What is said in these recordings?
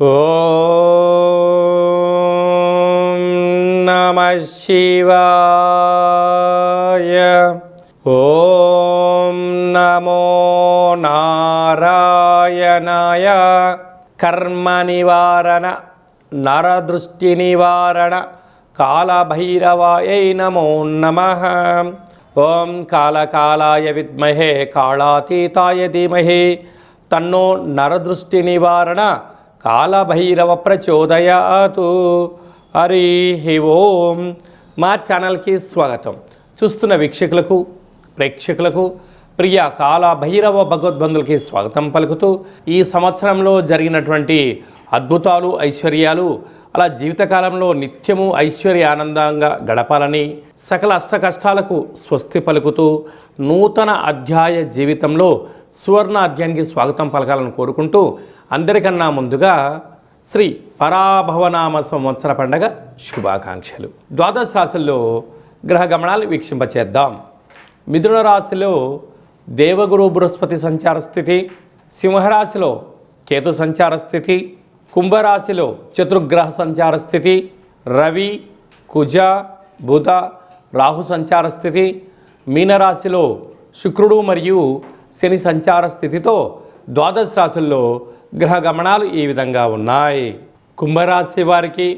ఓం నమః శివాయ. ఓం నమో నారాయణాయ. కర్మ నివారణ నరదృష్టి నివారణ కాళభైరవాయై నమో నమః. ఓం కాళకాళాయ విద్మహే కాళాతీతాయ ధీమహి తన్నో నరదృష్టి నివారణ కాళభైరవ ప్రచోదయాతు. హరి ఓం. మా ఛానల్కి స్వాగతం. చూస్తున్న వీక్షకులకు ప్రేక్షకులకు ప్రియ కాళభైరవ భగవద్బంధులకి స్వాగతం పలుకుతూ, ఈ సంవత్సరంలో జరిగినటువంటి అద్భుతాలు ఐశ్వర్యాలు అలా జీవితకాలంలో నిత్యము ఐశ్వర్య ఆనందంగా గడపాలని, సకల అష్ట కష్టాలకు స్వస్తి పలుకుతూ నూతన అధ్యాయ జీవితంలో సువర్ణ అధ్యాయానికి స్వాగతం పలకాలని కోరుకుంటూ, అందరికన్నా ముందుగా శ్రీ పరాభవనామ సంవత్సర పండగ శుభాకాంక్షలు. ద్వాదశ రాశుల్లో గ్రహ గమనాలు వీక్షింపచేద్దాం. మిథున రాశిలో దేవగురు బృహస్పతి సంచార స్థితి, సింహరాశిలో కేతు సంచార స్థితి, కుంభరాశిలో చతుర్గ్రహ సంచార స్థితి, రవి కుజ బుధ రాహు సంచార స్థితి, మీనరాశిలో శుక్రుడు మరియు శని సంచార స్థితితో ద్వాదశ రాశుల్లో గ్రహ గమనాలు ఈ విధంగా ఉన్నాయి. కుంభరాశి వారికి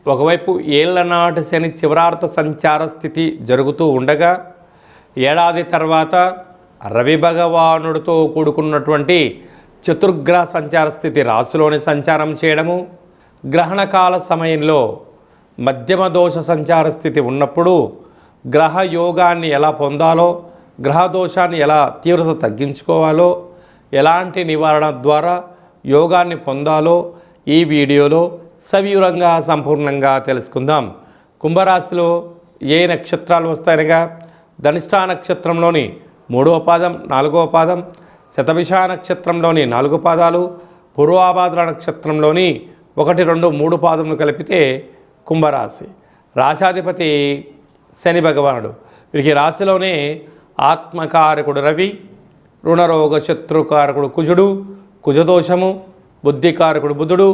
ఒకవైపు ఏళ్లనాటి శని చివరార్థ సంచార స్థితి జరుగుతూ ఉండగా, ఏడాది తర్వాత రవి భగవానుడితో కూడుకున్నటువంటి చతుర్గ్రహ సంచార స్థితి రాశిలోని సంచారం చేయడము, గ్రహణకాల సమయంలో మధ్యమ దోష సంచార స్థితి ఉన్నప్పుడు గ్రహ యోగాన్ని ఎలా పొందాలో, గ్రహ దోషాన్ని ఎలా తీవ్రత తగ్గించుకోవాలో, ఎలాంటి నివారణ ద్వారా యోగాన్ని పొందాలో ఈ వీడియోలో సవివరంగా సంపూర్ణంగా తెలుసుకుందాం. కుంభరాశిలో ఏ నక్షత్రాలు వస్తాయనగా, ధనిష్ఠా నక్షత్రంలోని 3వ పాదం 4వ పాదం, శతభిష నక్షత్రంలోని 4 పాదాలు, పూర్వాభాద్ర నక్షత్రంలోని 1, 2, 3 పాదములు కలిపితే కుంభరాశి. రాశాధిపతి శని భగవానుడు. వీరికి రాశిలోనే ఆత్మకారకుడు రవి, రుణరోగ శత్రుకారకుడు కుజుడు, కుజదోషము, బుద్ధికారకుడు బుధుడు,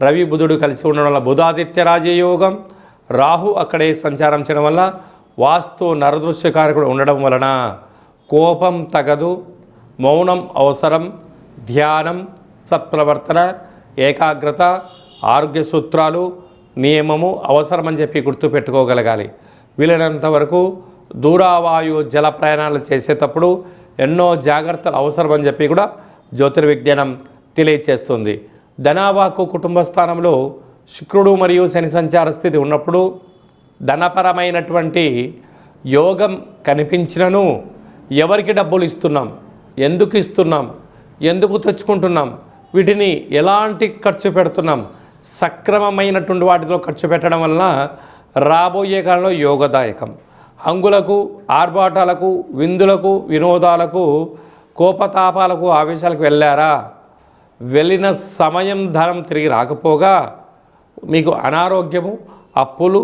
రవి బుధుడు కలిసి ఉండడం వల్ల బుధాదిత్య రాజయోగం, రాహు అక్కడే సంచారం చేయడం వల్ల వాస్తు నరదృశ్యకారకుడు ఉండడం వలన కోపం తగదు, మౌనం అవసరం, ధ్యానం, సత్ప్రవర్తన, ఏకాగ్రత, ఆరోగ్య సూత్రాలు, నియమము అవసరమని చెప్పి గుర్తుపెట్టుకోగలగాలి. వీలైనంత వరకు దూరావాయు జల ప్రయాణాలు చేసేటప్పుడు ఎన్నో జాగ్రత్తలు అవసరమని చెప్పి కూడా జ్యోతిర్విజ్ఞానం తెలియచేస్తుంది. ధనావాకు కుటుంబ స్థానంలో శుక్రుడు మరియు శని సంచార స్థితి ఉన్నప్పుడు ధనపరమైనటువంటి యోగం కనిపించినను ఎవరికి డబ్బులు ఇస్తున్నాం, ఎందుకు ఇస్తున్నాం, ఎందుకు తెచ్చుకుంటున్నాం, వీటిని ఎలాంటి ఖర్చు పెడుతున్నాం, సక్రమమైనటువంటి వాటిలో ఖర్చు పెట్టడం వలన రాబోయే కాలంలో యోగదాయకం. హంగులకు, ఆర్భాటాలకు, విందులకు, వినోదాలకు, కోపతాపాలకు, ఆవేశాలకు వెళ్ళారా, వెళ్ళిన సమయం ధనం తిరిగి రాకపోగా మీకు అనారోగ్యము, అప్పులు,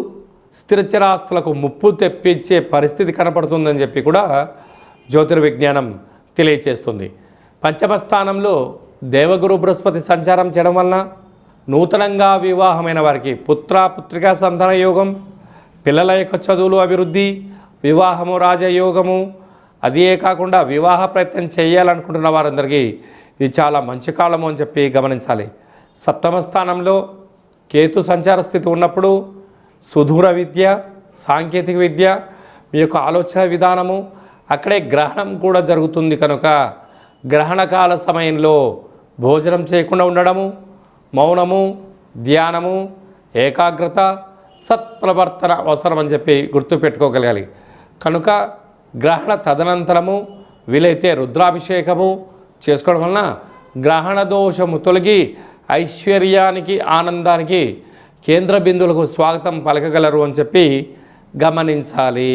స్థిరచరాస్తులకు ముప్పు తెప్పించే పరిస్థితి కనపడుతుందని చెప్పి కూడా జ్యోతిర్విజ్ఞానం తెలియచేస్తుంది. పంచమ స్థానంలో దేవగురు బృహస్పతి సంచారం చేయడం వలన నూతనంగా వివాహమైన వారికి పుత్రికా సంతాన యోగం, పిల్లల యొక్క చదువులు అభివృద్ధి, వివాహము రాజయోగము, అదే కాకుండా వివాహ ప్రయత్నం చేయాలనుకుంటున్న వారందరికీ ఇది చాలా మంచి కాలము అని చెప్పి గమనించాలి. సప్తమ స్థానంలో కేతు సంచార స్థితి ఉన్నప్పుడు సుదూర విద్య, సాంకేతిక విద్య, మీ యొక్క ఆలోచన విధానము, అక్కడే గ్రహణం కూడా జరుగుతుంది కనుక గ్రహణకాల సమయంలో భోజనం చేయకుండా ఉండడము, మౌనము, ధ్యానము, ఏకాగ్రత, సత్ప్రవర్తన అవసరమని చెప్పి గుర్తుపెట్టుకోగలగాలి. కనుక గ్రహణ తదనంతరము వీలైతే రుద్రాభిషేకము చేసుకోవడం వలన గ్రహణ దోషము తొలగి ఐశ్వర్యానికి, ఆనందానికి కేంద్ర బిందువులకు స్వాగతం పలకగలరు అని చెప్పి గమనించాలి.